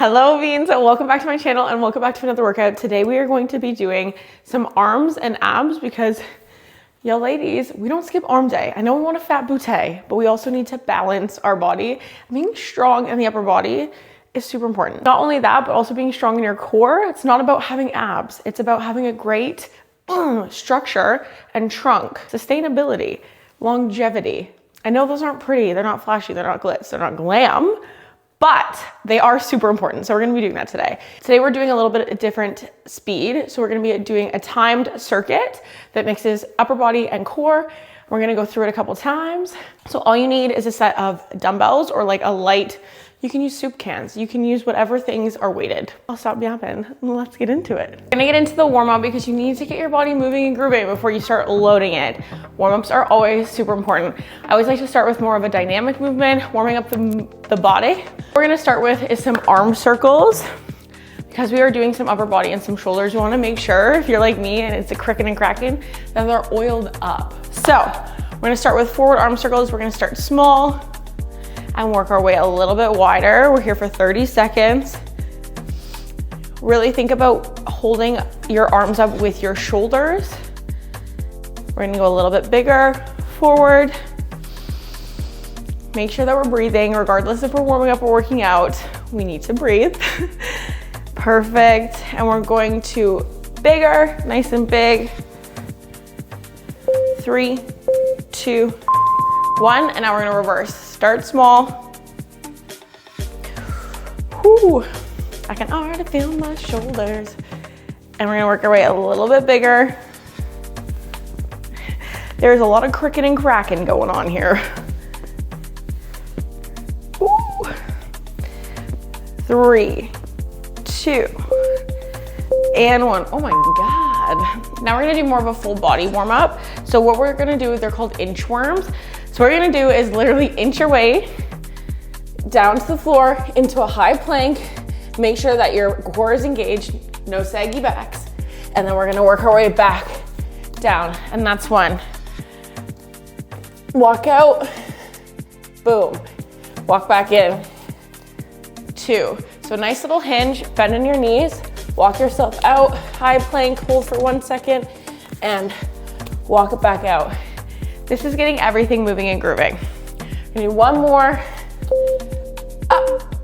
Hello beans, and welcome back to my channel and welcome back to another workout. Today we are going to be doing some arms and abs because yo ladies, we don't skip arm day. I know we want a fat booty, but we also need to balance our body. Being strong in the upper body is super important. Not only that, but also being strong in your core. It's not about having abs. It's about having a great structure and trunk, sustainability, longevity. I know those aren't pretty. They're not flashy. They're not glitz. They're not glam. But they are super important. So we're gonna be doing that today. Today we're doing a little bit of a different speed. So we're gonna be doing a timed circuit that mixes upper body and core. We're gonna go through it a couple times. So all you need is a set of dumbbells or like a light, you can use soup cans. You can use whatever things are weighted. I'll stop yapping and let's get into it. We're gonna get into the warm up because you need to get your body moving and grooving before you start loading it. Warm-ups are always super important. I always like to start with more of a dynamic movement, warming up the body. What we're gonna start with is some arm circles. Because we are doing some upper body and some shoulders, you wanna make sure, if you're like me and it's a cricking and cracking, that they're oiled up. So we're gonna start with forward arm circles. We're gonna start small and work our way a little bit wider. We're here for 30 seconds. Really think about holding your arms up with your shoulders. We're gonna go a little bit bigger, forward. Make sure that we're breathing, regardless if we're warming up or working out, we need to breathe. Perfect, and we're going to bigger, nice and big. 3, 2, 1, and now we're gonna reverse. Start small. Whew. I can already feel my shoulders. And we're gonna work our way a little bit bigger. There's a lot of cricking and cracking going on here. Ooh. 3, 2, and 1. Oh my God. Now we're gonna do more of a full body warm up. So what we're gonna do, they're called inchworms. So what you're gonna do is literally inch your way down to the floor into a high plank. Make sure that your core is engaged, no saggy backs. And then we're gonna work our way back down. And that's 1. Walk out, boom. Walk back in, 2. So nice little hinge, bend in your knees, walk yourself out, high plank, hold for 1 second, and walk it back out. This is getting everything moving and grooving. We're gonna do 1 more, up.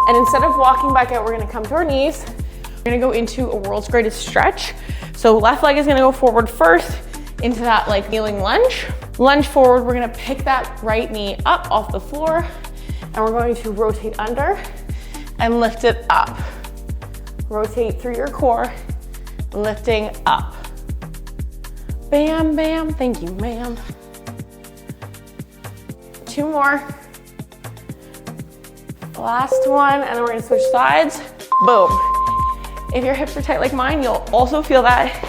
And instead of walking back out, we're gonna come to our knees. We're gonna go into a world's greatest stretch. So left leg is gonna go forward first into that like kneeling lunge. Lunge forward, we're gonna pick that right knee up off the floor and we're going to rotate under and lift it up. Rotate through your core, lifting up. Bam, bam, thank you, ma'am. 2 more. Last one, and then we're gonna switch sides. Boom. If your hips are tight like mine, you'll also feel that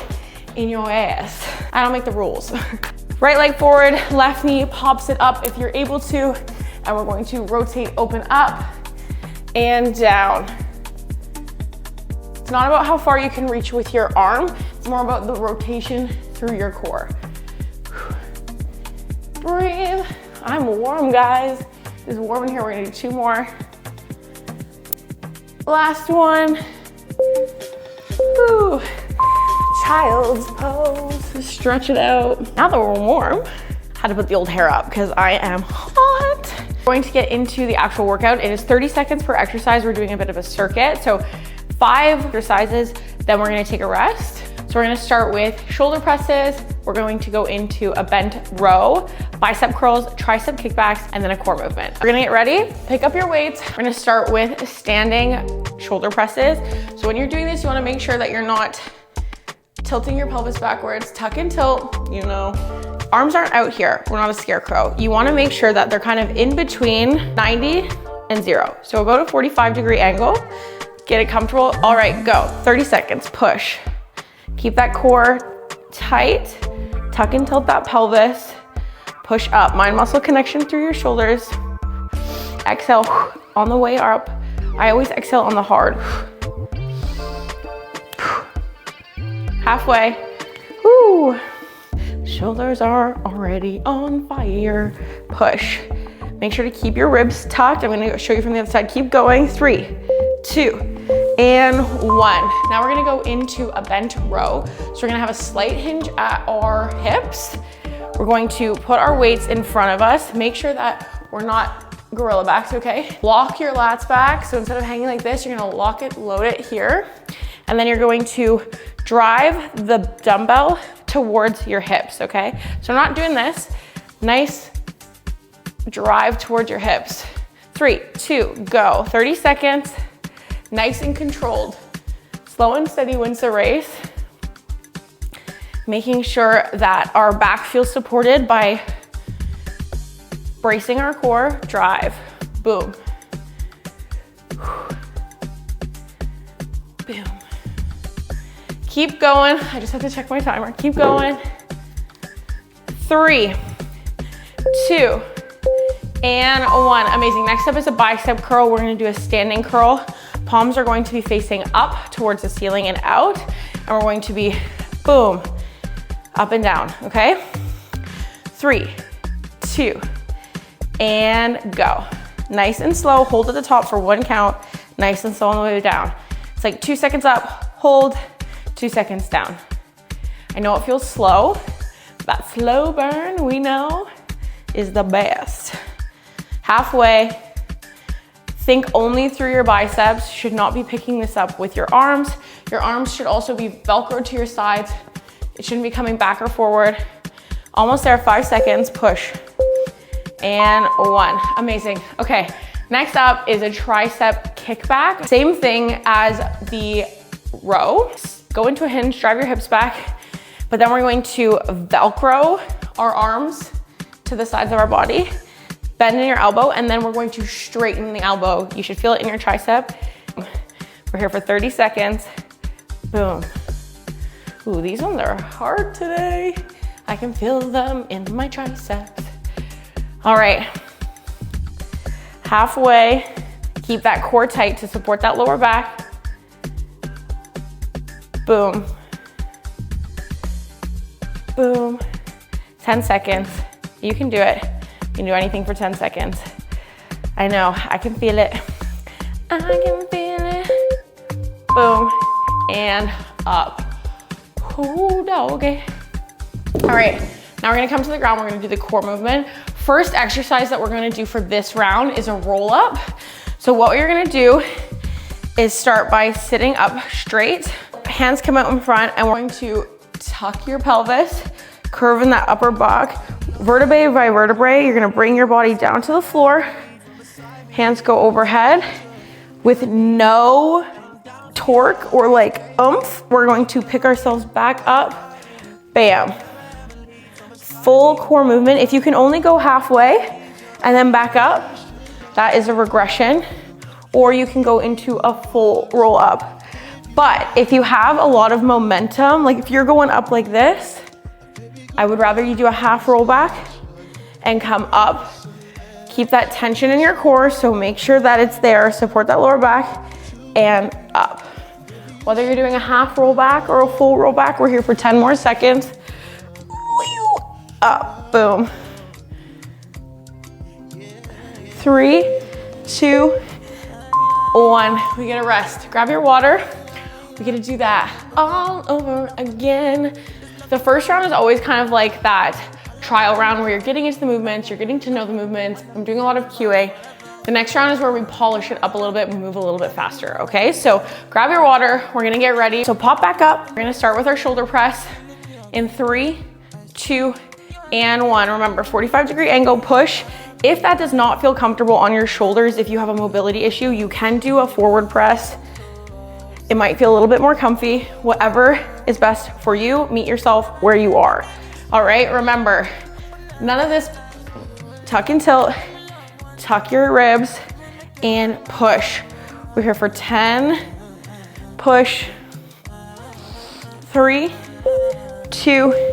in your ass. I don't make the rules. Right leg forward, left knee pops it up if you're able to, and we're going to rotate, open up, and down. It's not about how far you can reach with your arm, it's more about the rotation through your core. Breathe. I'm warm, guys. It's warm in here. We're gonna do 2 more. Last one. Whew. Child's pose. Stretch it out. Now that we're warm, had to put the old hair up because I am hot. We're going to get into the actual workout. It is 30 seconds per exercise. We're doing a bit of a circuit. So 5 exercises, then we're gonna take a rest. So we're gonna start with shoulder presses. We're going to go into a bent row, bicep curls, tricep kickbacks, and then a core movement. We're gonna get ready, pick up your weights. We're gonna start with standing shoulder presses. So when you're doing this, you wanna make sure that you're not tilting your pelvis backwards, tuck and tilt, you know. Arms aren't out here, we're not a scarecrow. You wanna make sure that they're kind of in between 90 and 0. So about a 45-degree angle, get it comfortable. All right, go, 30 seconds, push. Keep that core tight, tuck and tilt that pelvis, push up, mind muscle connection through your shoulders. Exhale on the way up. I always exhale on the hard. Halfway. Woo. Shoulders are already on fire. Push. Make sure to keep your ribs tucked. I'm gonna show you from the other side. Keep going. 3, 2, and 1. Now we're gonna go into a bent row. So we're gonna have a slight hinge at our hips. We're going to put our weights in front of us. Make sure that we're not gorilla backs, okay? Lock your lats back. So instead of hanging like this, you're gonna lock it, load it here. And then you're going to drive the dumbbell towards your hips, okay? So I'm not doing this. Nice drive towards your hips. 3, 2, go. 30 seconds, nice and controlled. Slow and steady wins the race. Making sure that our back feels supported by bracing our core. Drive, boom. Boom. Keep going. I just have to check my timer. Keep going. 3, 2, and 1. Amazing. Next up is a bicep curl. We're gonna do a standing curl. Palms are going to be facing up towards the ceiling and out. And we're going to be, boom, up and down, okay? 3, 2, and go. Nice and slow. Hold at the top for 1 count. Nice and slow on the way down. It's like 2 seconds up, hold, 2 seconds down. I know it feels slow. That slow burn, we know, is the best. Halfway. Think only through your biceps. Should not be picking this up with your arms. Your arms should also be Velcroed to your sides. It shouldn't be coming back or forward. Almost there, 5 seconds, push. And 1, amazing. Okay, next up is a tricep kickback. Same thing as the row. Go into a hinge, drive your hips back, but then we're going to Velcro our arms to the sides of our body, bend in your elbow, and then we're going to straighten the elbow. You should feel it in your tricep. We're here for 30 seconds, boom. Ooh, these ones are hard today. I can feel them in my triceps. All right, halfway. Keep that core tight to support that lower back. Boom, boom. 10 seconds, you can do it. You can do anything for 10 seconds. I know, I can feel it. I can feel it. Boom, and up. Ooh, doggy. All right, now we're gonna come to the ground. We're gonna do the core movement. First exercise that we're gonna do for this round is a roll up. So what you're gonna do is start by sitting up straight. Hands come out in front, and we're going to tuck your pelvis, curve in that upper back. Vertebrae by vertebrae, you're gonna bring your body down to the floor. Hands go overhead. With no torque or like oomph, we're going to pick ourselves back up. Bam. Full core movement. If you can only go halfway and then back up, that is a regression, or you can go into a full roll up. But if you have a lot of momentum, like if you're going up like this, I would rather you do a half roll back and come up. Keep that tension in your core, so make sure that it's there. Support that lower back and up. Whether you're doing a half roll back or a full roll back, we're here for 10 more seconds. Up, boom. 3, 2, 1. We get a rest. Grab your water. We get to do that all over again. The first round is always kind of like that trial round where you're getting into the movements, you're getting to know the movements. I'm doing a lot of QA. The next round is where we polish it up a little bit and move a little bit faster, okay? So grab your water, we're gonna get ready. So pop back up. We're gonna start with our shoulder press in 3, 2, and 1. Remember, 45-degree angle, push. If that does not feel comfortable on your shoulders, if you have a mobility issue, you can do a forward press. It might feel a little bit more comfy. Whatever is best for you, meet yourself where you are. All right, remember, none of this tuck and tilt, tuck your ribs and push. We're here for 10, push, 3, 2,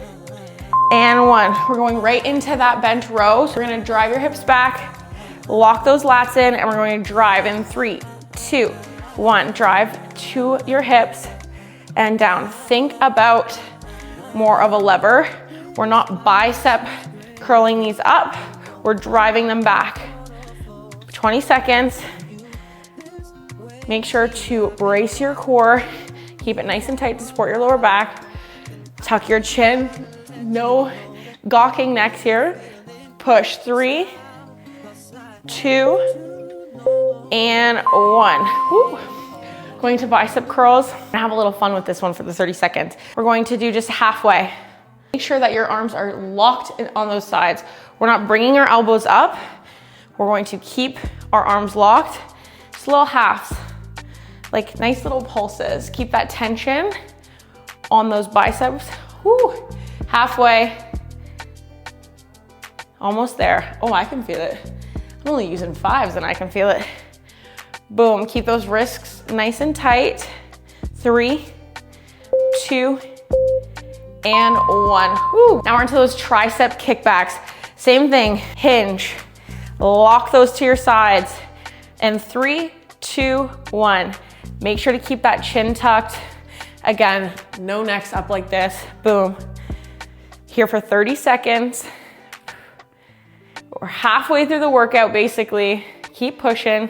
and 1. We're going right into that bent row. So we're gonna drive your hips back, lock those lats in, and we're going to drive in 3, 2, 1. Drive to your hips and down. Think about more of a lever. We're not bicep curling these up, we're driving them back. 20 seconds. Make sure to brace your core. Keep it nice and tight to support your lower back. Tuck your chin. No gawking necks here. Push. 3, 2, and 1. Woo. Going to bicep curls. I'm gonna have a little fun with this one for the 30 seconds. We're going to do just halfway. Make sure that your arms are locked on those sides. We're not bringing our elbows up. We're going to keep our arms locked. Just little halves, like nice little pulses. Keep that tension on those biceps. Woo. Halfway. Almost there. Oh, I can feel it. I'm only using 5s and I can feel it. Boom. Keep those wrists nice and tight. 3, 2, and 1. Woo. Now we're into those tricep kickbacks. Same thing. Hinge. Lock those to your sides. And 3, 2, 1. Make sure to keep that chin tucked. Again, no necks up like this. Boom. Here for 30 seconds. We're halfway through the workout, basically. Keep pushing.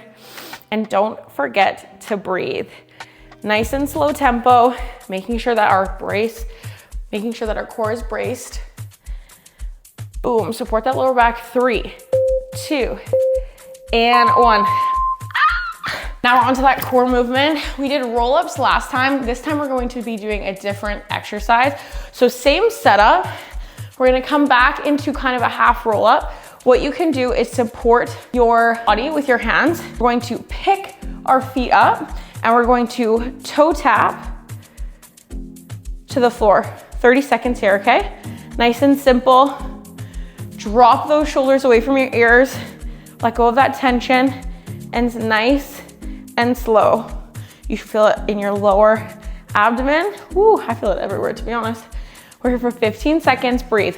And don't forget to breathe. Nice and slow tempo, making sure that our core is braced. Boom, support that lower back. 3, 2, and 1. Now we're onto that core movement. We did roll-ups last time. This time we're going to be doing a different exercise. So same setup. We're gonna come back into kind of a half roll-up. What you can do is support your body with your hands. We're going to pick our feet up and we're going to toe tap to the floor. 30 seconds here, okay? Nice and simple. Drop those shoulders away from your ears. Let go of that tension, and it's nice and slow. You feel it in your lower abdomen. Woo, I feel it everywhere, to be honest. We're here for 15 seconds, breathe.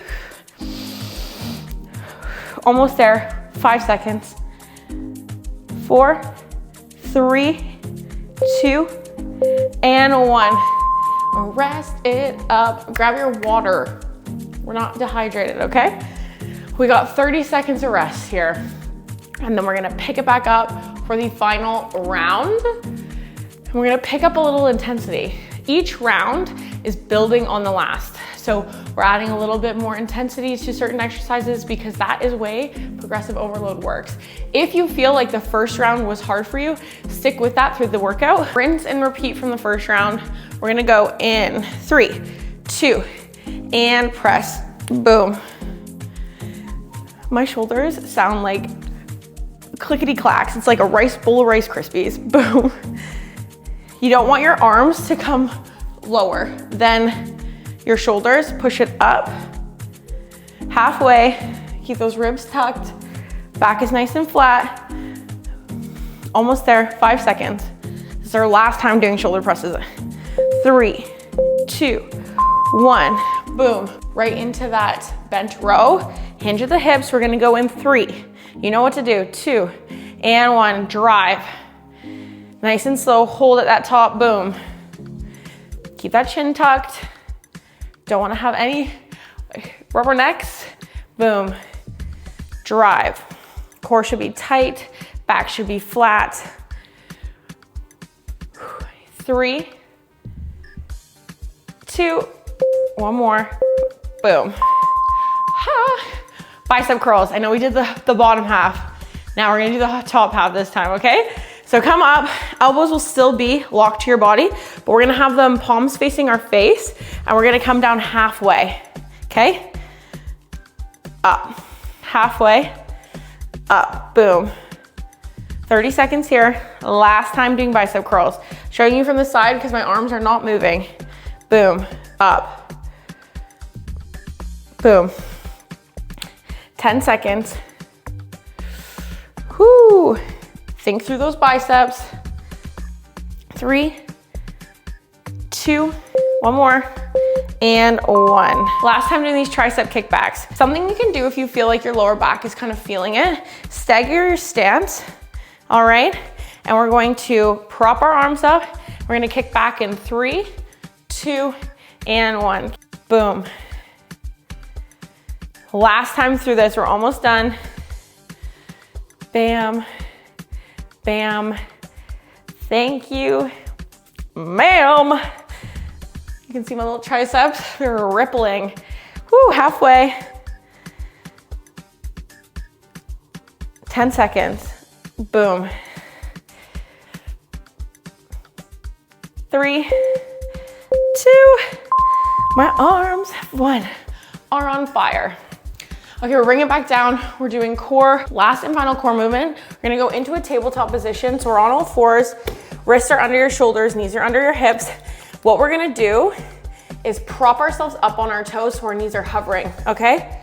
Almost there, 5 seconds. 4, 3, 2, and 1. Rest it up, grab your water. We're not dehydrated, okay? We got 30 seconds of rest here. And then we're gonna pick it back up for the final round. And we're gonna pick up a little intensity. Each round is building on the last. So we're adding a little bit more intensity to certain exercises because that is way progressive overload works. If you feel like the first round was hard for you, stick with that through the workout. Rinse and repeat from the first round. We're gonna go in 3, 2, and press, boom. My shoulders sound like clickety clacks. It's like a bowl of Rice Krispies, boom. You don't want your arms to come lower than your shoulders. Push it up. Halfway, keep those ribs tucked. Back is nice and flat. Almost there, 5 seconds. This is our last time doing shoulder presses. 3, 2, 1, boom. Right into that bent row. Hinge at the hips, we're gonna go in 3. You know what to do, 2, and 1, drive. Nice and slow, hold at that top, boom. Keep that chin tucked. Don't wanna have any rubber necks, boom. Drive. Core should be tight, back should be flat. 3, 2, 1 more, boom. Bicep curls. I know we did the bottom half. Now we're gonna do the top half this time, okay? So come up, elbows will still be locked to your body, but we're gonna have them palms facing our face, and we're gonna come down halfway, okay? Up, halfway, up, boom. 30 seconds here. Last time doing bicep curls. Showing you from the side because my arms are not moving. Boom, up, boom. 10 seconds. Whoo. Think through those biceps. 3, 2, 1 more, and 1. Last time doing these tricep kickbacks. Something you can do if you feel like your lower back is kind of feeling it, stagger your stance, all right? And we're going to prop our arms up. We're gonna kick back in 3, 2, and 1. Boom. Last time through this, we're almost done. Bam, bam. Thank you, ma'am. You can see my little triceps, they're rippling. Whoo, halfway. 10 seconds, boom. 3, 2, my arms, 1, are on fire. Okay, we're bringing it back down. We're doing core, last and final core movement. We're gonna go into a tabletop position. So we're on all fours, wrists are under your shoulders, knees are under your hips. What we're gonna do is prop ourselves up on our toes so our knees are hovering, okay?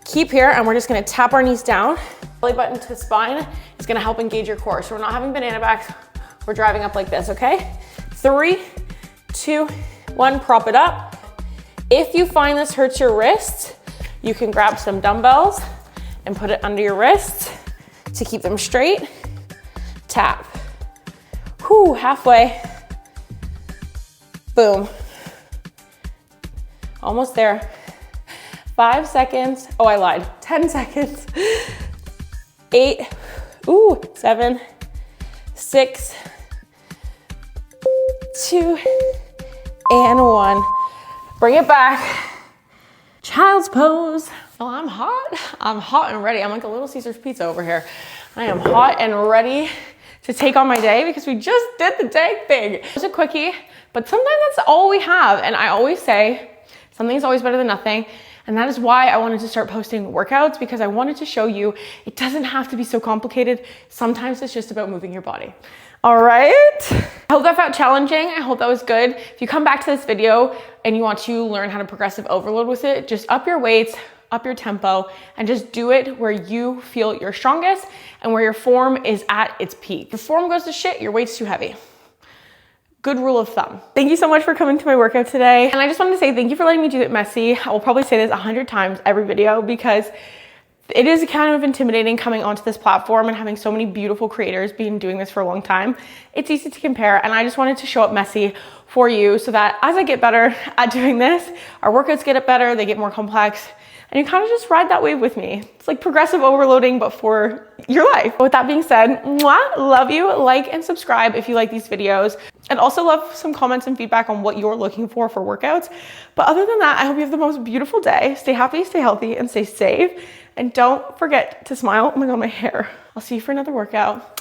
Keep here, and we're just gonna tap our knees down. Belly button to spine is gonna help engage your core. So we're not having banana backs, we're driving up like this, okay? 3, 2, 1, prop it up. If you find this hurts your wrists, you can grab some dumbbells and put it under your wrists to keep them straight. Tap. Whoo, halfway. Boom. Almost there. 5 seconds. Oh, I lied. 10 seconds. 8, 7, 6, 2, and 1. Bring it back. Child's pose. Oh, I'm hot. I'm hot and ready. I'm like a Little Caesar's pizza over here. I am hot and ready to take on my day because we just did the day thing. It was a quickie, but sometimes that's all we have. And I always say, something's always better than nothing. And that is why I wanted to start posting workouts, because I wanted to show you it doesn't have to be so complicated. Sometimes it's just about moving your body. All right. I hope that felt challenging. I hope that was good. If you come back to this video and you want to learn how to progressive overload with it, just up your weights, up your tempo, and just do it where you feel your strongest and where your form is at its peak. If your form goes to shit, your weight's too heavy. Good rule of thumb. Thank you so much for coming to my workout today. And I just wanted to say thank you for letting me do it messy. I will probably say this 100 times every video because it is kind of intimidating coming onto this platform and having so many beautiful creators been doing this for a long time. It's easy to compare, and I just wanted to show up messy for you so that as I get better at doing this, our workouts get better, they get more complex, and you kind of just ride that wave with me. It's like progressive overloading, but for your life. With that being said, mwah, love you. Like and subscribe if you like these videos, and also love some comments and feedback on what you're looking for workouts. But other than that, I hope you have the most beautiful day. Stay happy, stay healthy, and stay safe. And don't forget to smile. Oh my God, my hair. I'll see you for another workout.